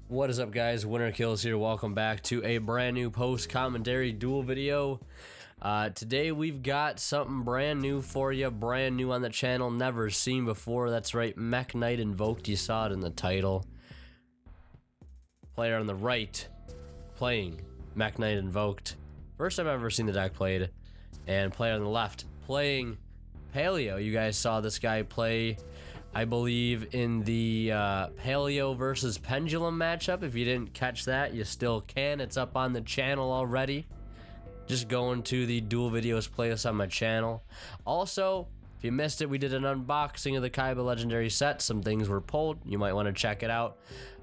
What is up, guys? Winner Kills here. Welcome back to a brand new post-commentary duel video. Today we've got something brand new for you, brand new on the channel, never seen before. That's right, Mekk-Kinght Invoked. You saw it in the title. Player on the right playing Mekk-Kinght Invoked. First time I've ever seen the deck played. And player on the left playing Paleo. You guys saw this guy play, I believe, in the Paleo versus Pendulum matchup. If you didn't catch that, you still can. It's up on the channel already. Just go into the dual videos playlist on my channel. Also, if you missed it, we did an unboxing of the Kaiba Legendary set. Some things were pulled. You might want to check it out.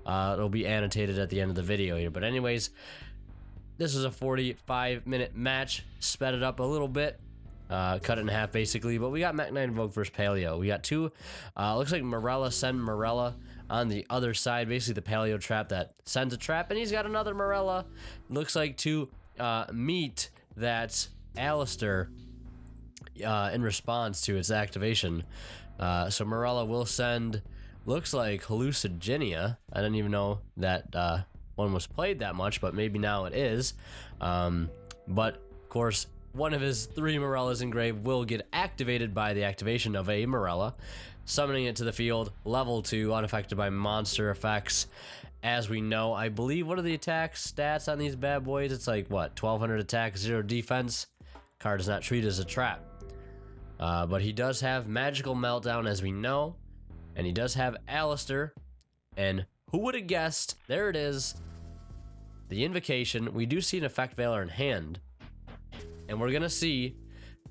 It'll be annotated at the end of the video here. But anyways, this is a 45-minute match. Sped it up a little bit. Cut it in half basically, but we got Mekk-Kinght Invoked versus Paleo. We got two, looks like Morella send Morella on the other side, basically the Paleo trap that sends a trap, and he's got another Morella. Looks like to meet that Alistair in response to its activation. So Morella will send, looks like Hallucigenia. I didn't even know that one was played that much, but maybe now it is. But of course, one of his 3 Morellas engraved will get activated by the activation of a Morella, summoning it to the field, level 2, unaffected by monster effects. As we know, I believe, what are the attack stats on these bad boys? It's like, what, 1200 attack, 0 defense? Card is not treated as a trap. But he does have Magical Meltdown, as we know, and he does have Alistair, and who would have guessed? There it is, the Invocation. We do see an Effect Veiler in hand, and we're gonna see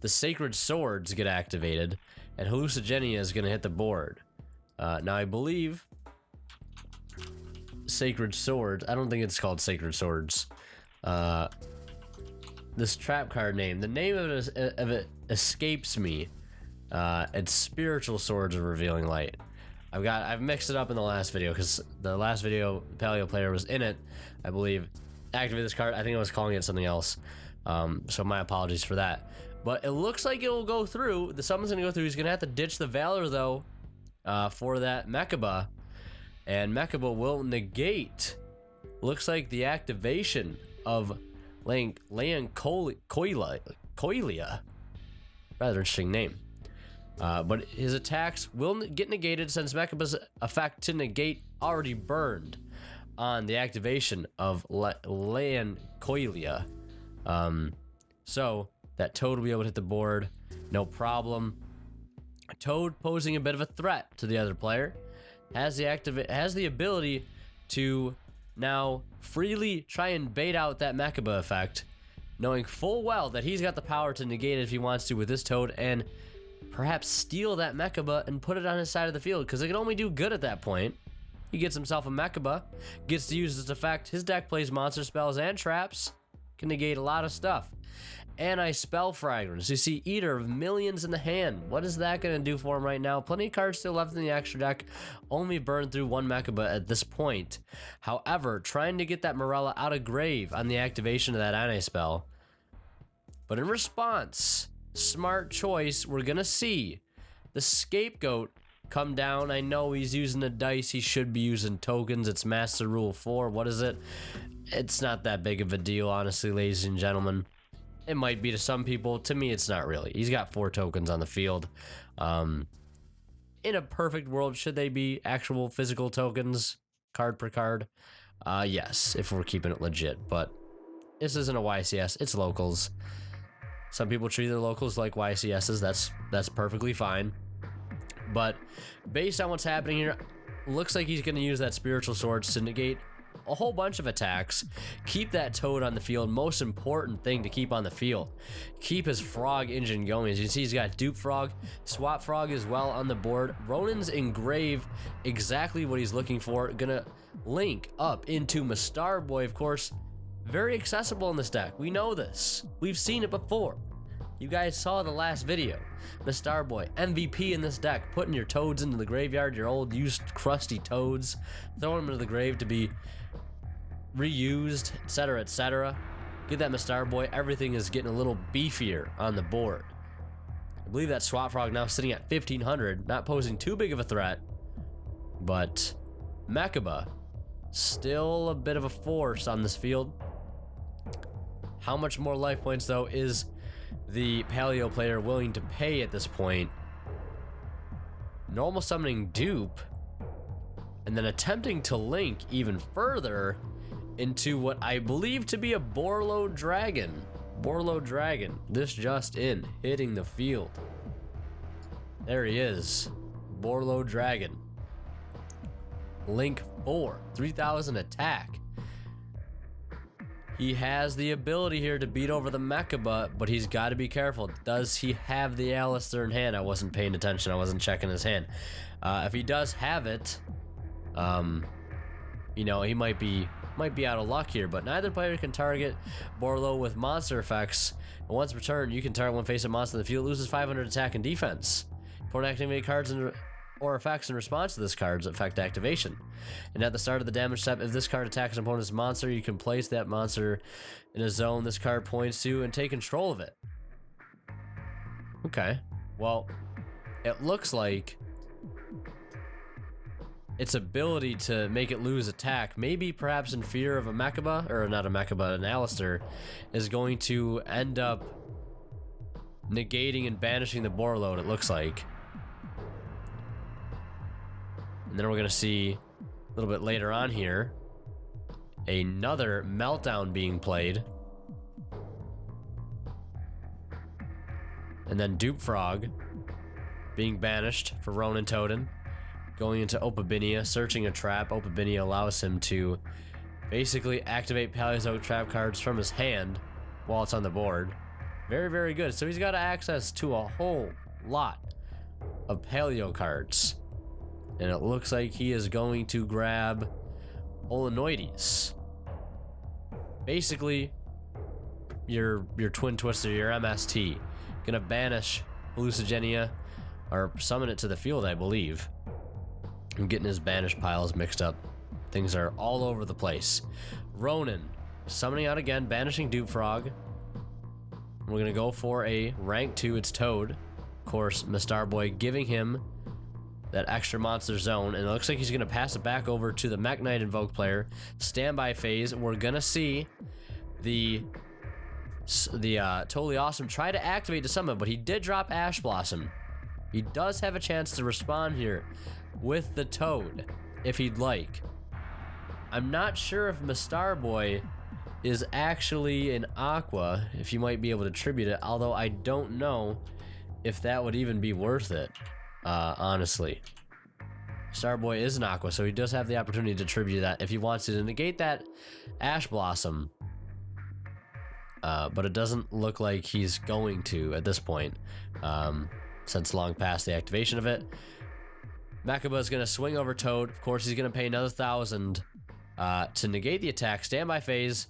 the Sacred Swords get activated, and Hallucigenia is gonna hit the board. Now I believe Sacred Swords, I don't think it's called Sacred Swords. This trap card name, the name of it escapes me. It's Spiritual Swords of Revealing Light. I've mixed it up in the last video, because the last video Paleo player was in it, I believe. Activate this card, I think I was calling it something else. So my apologies for that. But it looks like it will go through. The summon's gonna go through. He's gonna have to ditch the Valor though, for that Mekaba. And Mekaba will negate, looks like, the activation of Coilia. Rather interesting name. But his attacks will get negated since Mekaba's effect to negate already burned on the activation of Coilia. So that Toad will be able to hit the board, no problem. Toad, posing a bit of a threat to the other player, has the ability to now freely try and bait out that Mekaba effect, knowing full well that he's got the power to negate it if he wants to with this Toad, and perhaps steal that Mekaba and put it on his side of the field, because it can only do good at that point. He gets himself a Mekaba, gets to use this effect. His deck plays monster spells and traps, can negate a lot of stuff. Anti-Spell Fragrance. You see Eater of Millions in the hand. What is that going to do for him right now? Plenty of cards still left in the extra deck. Only burned through 1 Mekaba at this point. However, trying to get that Morella out of grave on the activation of that anti-spell. But in response, smart choice, we're going to see the Scapegoat come down. I know he's using a dice. He should be using tokens. It's Master Rule 4. What is it? It's not that big of a deal, honestly, ladies and gentlemen. It might be to some people. To me, it's not really. He's got 4 tokens on the field. In a perfect world, should they be actual physical tokens, card per card? Yes, if we're keeping it legit. But this isn't a YCS. It's locals. Some people treat their locals like YCSs. That's perfectly fine. But based on what's happening here, looks like he's going to use that Spiritual Swords to negate a whole bunch of attacks. Keep that Toad on the field. Most important thing to keep on the field. Keep his Frog engine going. As you can see, he's got Dupe Frog, Swap Frog as well on the board. Ronin's Engrave, exactly what he's looking for. Gonna link up into Mastar Boy, of course. Very accessible in this deck. We know this. We've seen it before. You guys saw the last video. Mastar Boy, MVP in this deck, putting your Toads into the graveyard, your old used crusty Toads, throwing them into the grave to be reused, etc., etc. Get that Mastar Boy. Everything is getting a little beefier on the board. I believe that Swap Frog now sitting at 1500, not posing too big of a threat, but Mekaba Still a bit of a force on this field. How much more life points, though, is the Paleo player willing to pay at this point? Normal summoning dupe, and then attempting to link even further into what I believe to be a Borlo Dragon. Borlo Dragon, this just in, hitting the field. There he is, Borlo Dragon. Link 4, 3000 attack. He has the ability here to beat over the Mekka, but he's got to be careful. Does he have the Alistair in hand? I wasn't paying attention. I wasn't checking his hand. If he does have it, you know, he might be out of luck here. But neither player can target Borlo with monster effects. And once returned, you can target one face-up monster in the field. Loses 500 attack and defense. Opponent activate cards or effects in response to this card's effect activation. And at the start of the damage step, if this card attacks an opponent's monster, you can place that monster in a zone this card points to and take control of it. Okay, well, it looks like its ability to make it lose attack, maybe perhaps in fear of a Mekka, or not a Mekka, but an Alistair, is going to end up negating and banishing the Borlo, it looks like. And then we're going to see a little bit later on here another Meltdown being played. And then Dupe Frog being banished for Ronin Totem. Going into Opabinia, searching a trap. Opabinia allows him to basically activate Paleozoic trap cards from his hand while it's on the board. Very, very good. So he's got access to a whole lot of Paleo cards. And it looks like he is going to grab Olenoides. Basically, your Twin Twister, your MST. Gonna banish Hallucigenia, or summon it to the field, I believe. I'm getting his banish piles mixed up. Things are all over the place. Ronin, summoning out again, banishing Dupe Frog. We're gonna go for a rank 2, it's Toad. Of course, Mistar Boy giving him that extra monster zone, and it looks like he's gonna pass it back over to the Mekk-Kinght Invoked player. Standby phase, we're gonna see the Totally Awesome try to activate to summon, but he did drop Ash Blossom. He does have a chance to respond here with the Toad, if he'd like. I'm not sure if Mistar Boy is actually an Aqua, if you might be able to tribute it, although I don't know if that would even be worth it. Honestly, Starboy is an Aqua, so he does have the opportunity to tribute that if he wants to negate that Ash Blossom. But it doesn't look like he's going to at this point, since long past the activation of it. Mekka is going to swing over Toad. Of course, he's going to pay another 1,000 to negate the attack. Standby phase.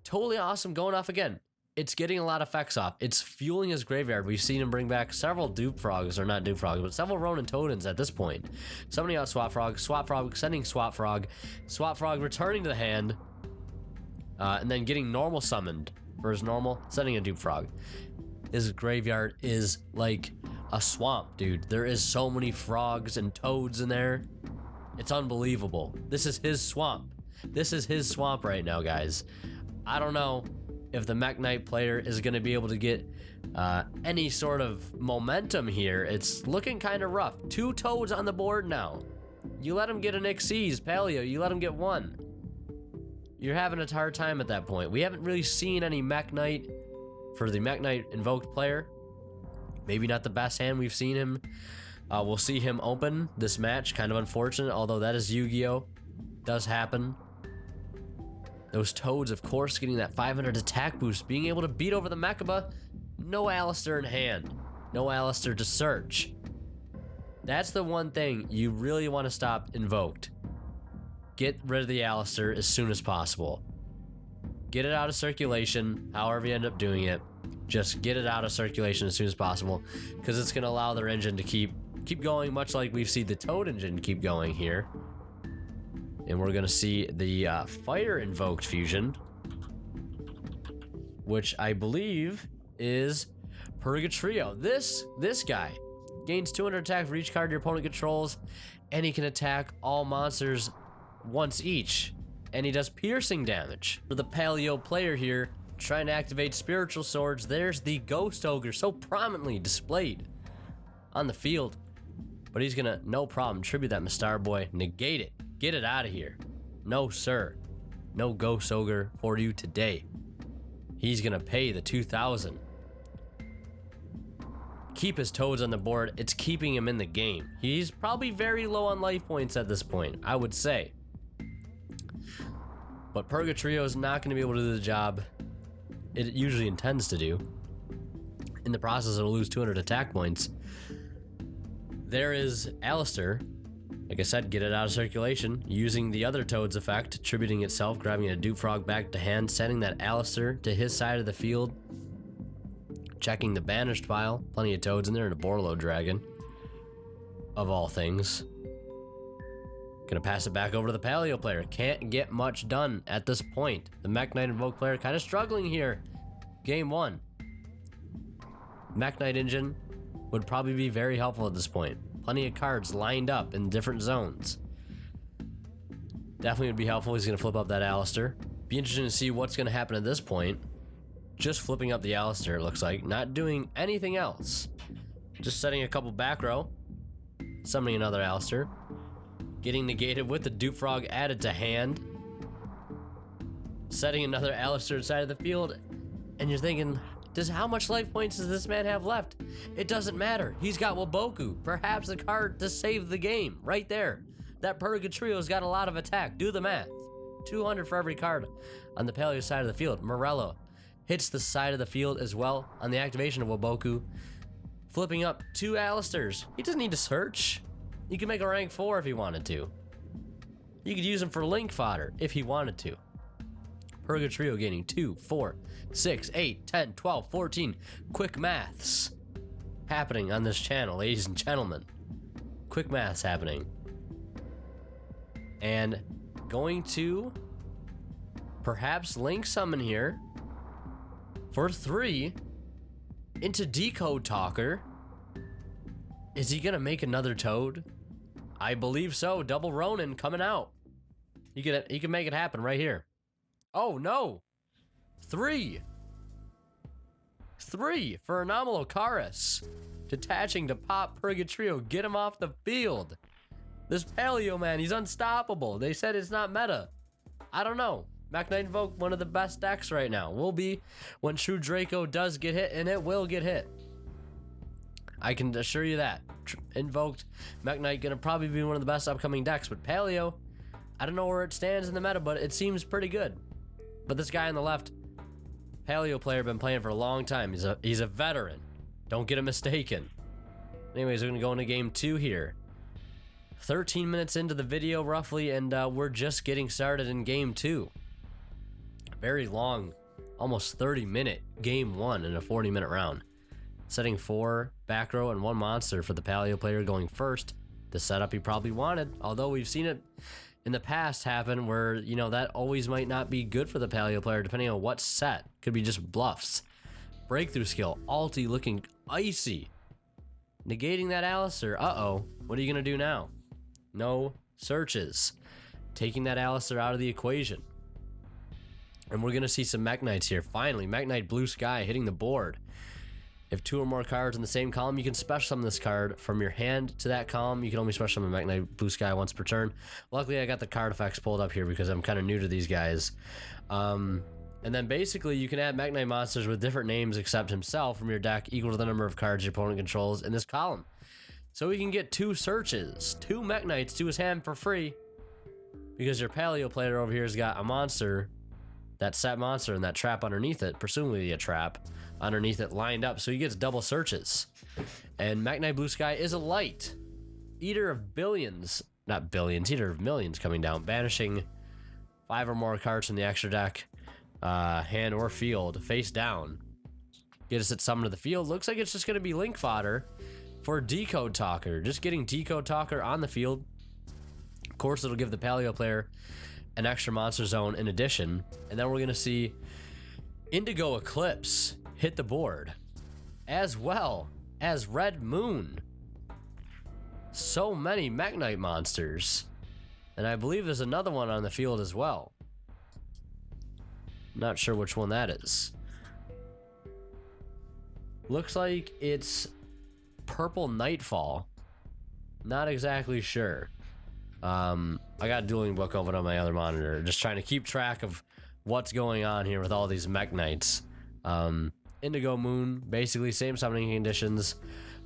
Totally Awesome going off again. It's getting a lot of effects off. It's fueling his graveyard. We've seen him bring back several Dupe Frogs, or not Dupe Frogs, but several Ronin Totems at this point. Summoning out Swap Frog, sending Swap Frog returning to the hand, and then getting normal summoned for his normal, sending a Dupe Frog. His graveyard is like a swamp, dude. There is so many frogs and toads in there. It's unbelievable. This is his swamp. This is his swamp right now, guys. I don't know if the Mekk-Kinght player is going to be able to get any sort of momentum here. It's looking kind of rough. 2 Toads on the board now. You let him get an Xyz, Paleo, you let him get 1. You're having a hard time at that point. We haven't really seen any Mekk-Kinght for the Mekk-Kinght Invoked player. Maybe not the best hand we've seen him. We'll see him open this match. Kind of unfortunate, although that is Yu-Gi-Oh! Does happen. Those Toads, of course, getting that 500 attack boost, being able to beat over the Mekka. No Alistair in hand. No Alistair to search. That's the one thing you really want to stop Invoked. Get rid of the Alistair as soon as possible. Get it out of circulation, however you end up doing it. Just get it out of circulation as soon as possible, because it's going to allow their engine to keep going, much like we've seen the Toad engine keep going here. And we're going to see the Fire Invoked fusion, which I believe is Purgatrio. This guy gains 200 attack for each card your opponent controls, and he can attack all monsters once each, and he does piercing damage. For the Paleo player here, trying to activate spiritual swords, there's the Ghost Ogre so prominently displayed on the field. But he's gonna, no problem, tribute that Mistar Boy, negate it, get it out of here. No, sir. No Ghost Ogre for you today. He's gonna pay the 2,000. Keep his toads on the board. It's keeping him in the game. He's probably very low on life points at this point, I would say. But Purgatrio is not gonna be able to do the job it usually intends to do. In the process, it'll lose 200 attack points. There is Alistair. Like I said, get it out of circulation. Using the other Toad's effect, attributing itself, grabbing a Dupe Frog back to hand, sending that Alistair to his side of the field. Checking the banished pile. Plenty of Toads in there and a Borlo Dragon. Of all things. Gonna pass it back over to the Paleo player. Can't get much done at this point. The Mekk-Kinght Invoked player kind of struggling here. Game 1. Mekk-Kinght engine would probably be very helpful at this point. Plenty of cards lined up in different zones. Definitely would be helpful. He's gonna flip up that Alistair. Be interesting to see what's gonna happen at this point. Just flipping up the Alistair, it looks like. Not doing anything else. Just setting a couple back row. Summoning another Alistair. Getting negated with the Dupe Frog added to hand. Setting another Alistair inside of the field. And you're thinking, how much life points does this man have left? It doesn't matter. He's got Waboku. Perhaps a card to save the game. Right there. That Purgatrio's got a lot of attack. Do the math. 200 for every card on the Paleo side of the field. Morello hits the side of the field as well on the activation of Waboku. Flipping up 2 Alistairs. He doesn't need to search. You can make a rank 4 if he wanted to. You could use him for link fodder if he wanted to. Purgatrio gaining 2, 4, 6, 8, 10, 12, 14. Quick maths happening on this channel, ladies and gentlemen. Quick maths happening. And going to perhaps link summon here for 3 into Decode Talker. Is he gonna make another Toad? I believe so. Double Ronin coming out. He can make it happen right here. Oh no! 3 for Anomalocaris. Detaching to pop Purgatrio. Get him off the field. This Paleo man, he's unstoppable. They said it's not meta. I don't know. Mekk-Kinght Invoke, one of the best decks right now. Will be when True Draco does get hit, and it will get hit. I can assure you that. Invoked, Mekk-Kinght gonna probably be one of the best upcoming decks, but Paleo, I don't know where it stands in the meta, but it seems pretty good. But this guy on the left, Paleo player, been playing for a long time. He's a veteran. Don't get him mistaken. Anyways, we're gonna go into game 2 here. 13 minutes into the video roughly, and we're just getting started in game 2. Very long, almost 30-minute game 1 in a 40-minute round. Setting 4 back row and 1 monster for the Paleo player going first. The setup he probably wanted, although we've seen it in the past happen where, you know, that always might not be good for the Paleo player depending on what set. Could be just bluffs. Breakthrough skill, ulti looking icy. Negating that Alistair. Uh-oh, what are you gonna do now? No searches. Taking that Alistair out of the equation. And we're gonna see some Mekk-Knights here. Finally, Mekk-Knight Blue Sky hitting the board. If 2 or more cards in the same column, you can special summon this card from your hand to that column. You can only special summon Mekk-Knight Blue Sky once per turn. Luckily, I got the card effects pulled up here because I'm kind of new to these guys. And then basically, you can add Mekk-Knight monsters with different names except himself from your deck equal to the number of cards your opponent controls in this column. So he can get 2 searches, 2 Mekk-Knights to his hand for free because your Paleo player over here has got a monster, that set monster and that trap underneath it, presumably a trap, underneath it lined up, so he gets double searches. And Mekk-Knight Blue Sky is a light. Eater of billions, not billions, eater of millions coming down, banishing 5 or more cards from the extra deck, hand or field, face down. Get us it summoned to the field. Looks like it's just going to be link fodder for Decode Talker. Just getting Decode Talker on the field. Of course, it'll give the Paleo player an extra monster zone in addition. And then we're going to see Indigo Eclipse hit the board, as well as Red Moon. So many Mekk-Knight monsters. And I believe there's another one on the field as well. Not sure which one that is. Looks like it's Purple Nightfall. Not exactly sure. I got Dueling Book open on my other monitor, just trying to keep track of what's going on here with all these Mekk-Knights. Indigo Moon, basically same summoning conditions.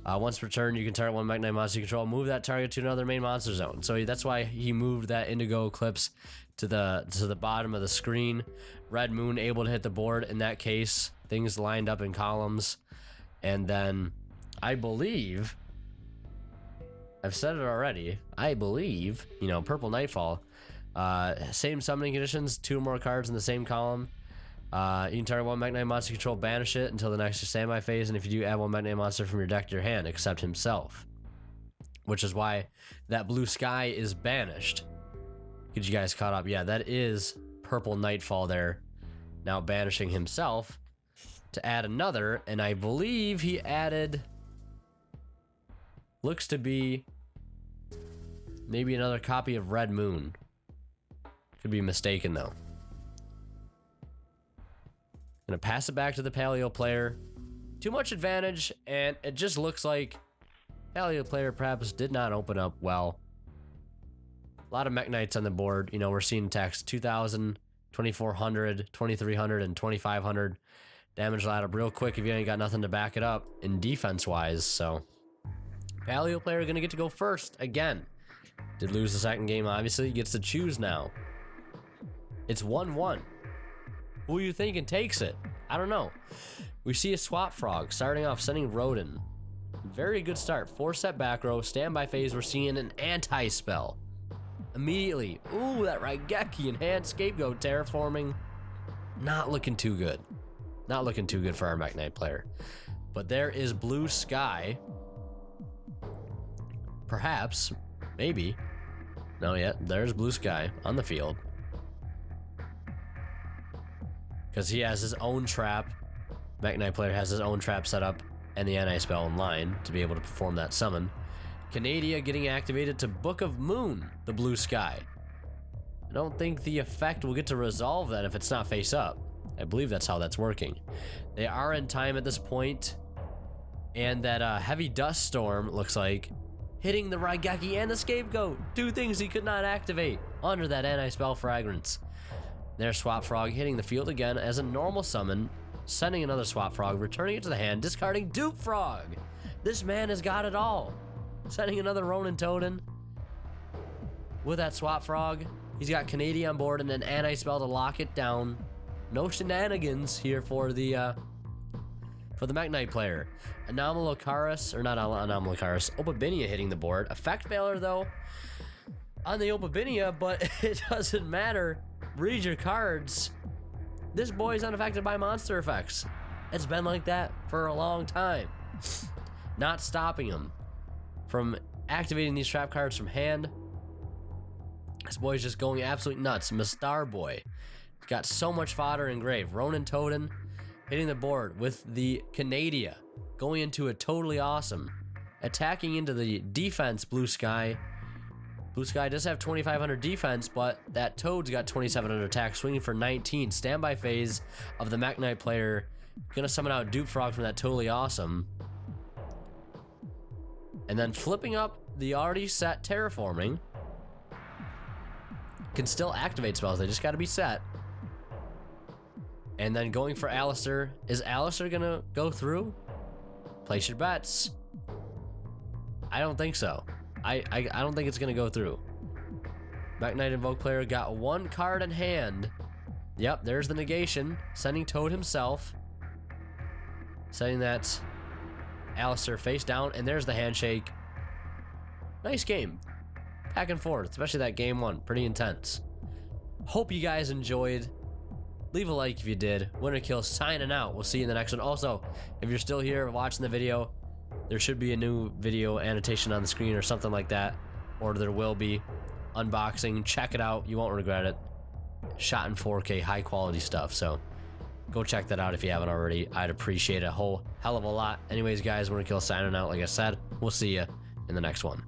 Once per turn, you can target one Mekk-Knight monster you control, move that target to another main monster zone. So that's why he moved that Indigo Eclipse to the bottom of the screen. Red Moon able to hit the board in that case. Things lined up in columns. And then I believe, I've said it already, I believe, Purple Nightfall, same summoning conditions, 2 or more cards in the same column. You can target one Mekk-Knight monster you control, banish it until the next standby phase, and if you do, add one Mekk-Knight monster from your deck to your hand, except himself. Which is why that blue sky is banished. Get you guys caught up. Yeah, that is Purple Nightfall there. Now banishing himself to add another, and I believe he added, looks to be maybe another copy of Red Moon. Could be mistaken though. Gonna pass it back to the Paleo player. Too much advantage, and it just looks like Paleo player perhaps did not open up well. A lot of Mekk-Knights on the board. We're seeing attacks 2,000, 2,400, 2,300, and 2,500. Damage ladder real quick if you ain't got nothing to back it up in defense-wise. So, Paleo player gonna get to go first again. Did lose the second game, obviously. He gets to choose now. It's 1-1. Who are you thinking takes it? I don't know. We see a Swap Frog starting off sending Rodin. Very good start. 4-set back row. Standby phase, we're seeing an anti-spell. Immediately. Ooh, that Raigeki enhanced scapegoat terraforming. Not looking too good. Not looking too good for our Mekk-Knight player. But there is Blue Sky. Perhaps. Maybe. No, yeah, there's Blue Sky on the field. Because he has his own trap. Mekk-Knight player has his own trap set up and the anti-spell in line to be able to perform that summon. Canada getting activated to Book of Moon, the Blue Sky. I don't think the effect will get to resolve that if it's not face up. I believe that's how that's working. They are in time at this point, and that Heavy Dust Storm looks like hitting the Raigeki and the Scapegoat. 2 things he could not activate under that anti-spell fragrance. There's Swap Frog hitting the field again as a normal summon, sending another Swap Frog, returning it to the hand, discarding Dupe Frog. This man has got it all. Sending another Ronin Totem with that Swap Frog. He's got Canada on board and an anti-spell to lock it down. No shenanigans here for the Mekk-Knight player. Anomalocaris, or not Anomalocaris, Opabinia hitting the board. Effect failure though on the Opabinia, but it doesn't matter. Read your cards. This boy's unaffected by monster effects. It's been like that for a long time. Not stopping him from activating these trap cards from hand. This boy's just going absolutely nuts. Mistar Boy. He's got so much fodder in grave. Ronin Totem hitting the board with the Canada. Going into a totally awesome. Attacking into the defense Blue Sky. Blue Sky does have 2,500 defense, but that Toad's got 2,700 attack, swinging for 19. Standby phase of the Mekk-Knight player. Gonna summon out Dupe Frog from that totally awesome. And then flipping up the already set terraforming. Can still activate spells, they just gotta be set. And then going for Alistair. Is Alistair gonna go through? Place your bets. I don't think so. I don't think it's gonna go through. Mekk-Knight Invoked player got 1 card in hand. Yep, there's the negation. Sending Toad himself. Sending that Alistair face down, and there's the handshake. Nice game. Back and forth, especially that game 1. Pretty intense. Hope you guys enjoyed. Leave a like if you did. Winner Kill signing out. We'll see you in the next one. Also, if you're still here watching the video, there should be a new video annotation on the screen or something like that. Or there will be. Unboxing. Check it out. You won't regret it. Shot in 4K. High quality stuff. So go check that out if you haven't already. I'd appreciate it a whole hell of a lot. Anyways, guys, Winner Kill signing out. Like I said, we'll see you in the next one.